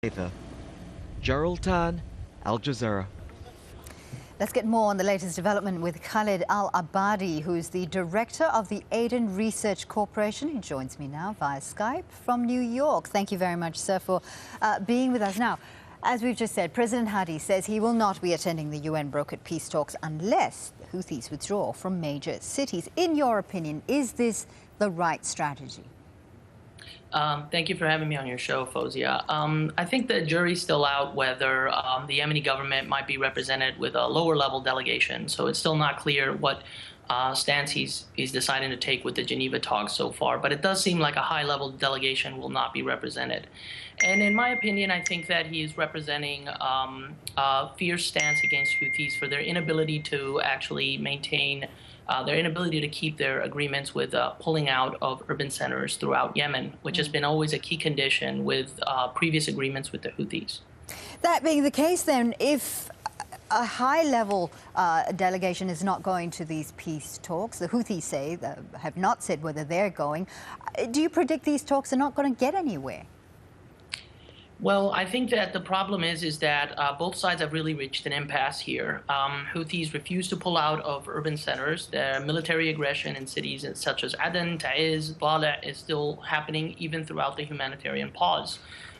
Geneva. Gerald Tan, Al Jazeera. Let's get more on the latest development with Khaled Al-Abbadi, who's the director of the Aden Research Corporation. He joins me now via Skype from New York. Thank you very much, sir, for being with us. Now, as we've just said, President Hadi says he will not be attending the UN-brokered peace talks unless the Houthis withdraw from major cities. In your opinion, is this the right strategy? Thank you for having me on your show, Fozia. I think the jury's still out whether the Yemeni government might be represented with a lower-level delegation, so it's still not clear what stance he's deciding to take with the Geneva talks so far, but it does seem like a high-level delegation will not be represented. And in my opinion, I think that he is representing a fierce stance against Houthis for their inability to actually maintain their inability to keep their agreements with pulling out of urban centers throughout Yemen, which has been always a key condition with previous agreements with the Houthis. That being the case, then, if a high-level delegation is not going to these peace talks, the Houthis say, have not said whether they're going, do you predict these talks are not going to get anywhere? Well, I think that the problem is that both sides have really reached an impasse here. Houthis refuse to pull out of urban centers. Their military aggression in cities such as Aden, Taiz, Baleh is still happening even throughout the humanitarian pause.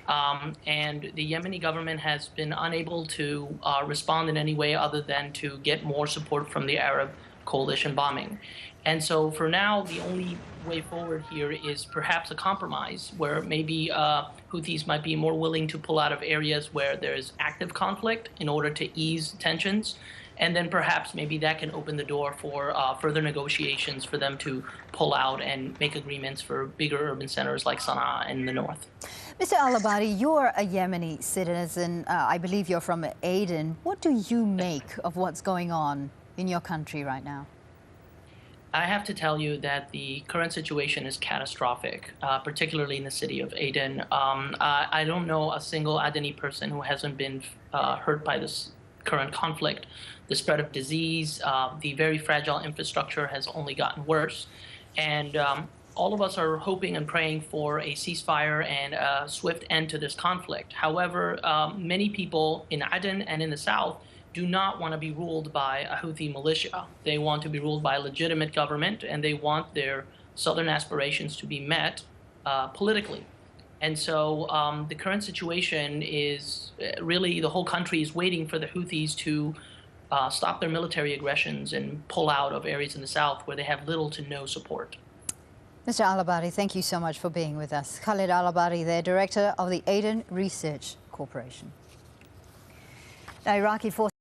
And the Yemeni government has been unable to respond in any way other than to get more support from the Arab coalition bombing. And so for now, the only way forward here is perhaps a compromise where maybe Houthis might be more willing to pull out of areas where there is active conflict in order to ease tensions. And then perhaps maybe that can open the door for further negotiations for them to pull out and make agreements for bigger urban centers like Sana'a in the north. Mr. Al-Abbadi, you're a Yemeni citizen. I believe you're from Aden. What do you make of what's going on in your country right now? I have to tell you that the current situation is catastrophic, particularly in the city of Aden. I don't know a single Adeni person who hasn't been hurt by this current conflict. The spread of disease, the very fragile infrastructure has only gotten worse. And all of us are hoping and praying for a ceasefire and a swift end to this conflict. However, many people in Aden and in the south do not want to be ruled by a Houthi militia. They want to be ruled by a legitimate government, and they want their southern aspirations to be met politically. And so the current situation is really the whole country is waiting for the Houthis to stop their military aggressions and pull out of areas in the south where they have little to no support. Mr. Al-Abbadi, thank you so much for being with us. Khaled Al-Abbadi, the director of the Aden Research Corporation. Now, Iraqi forces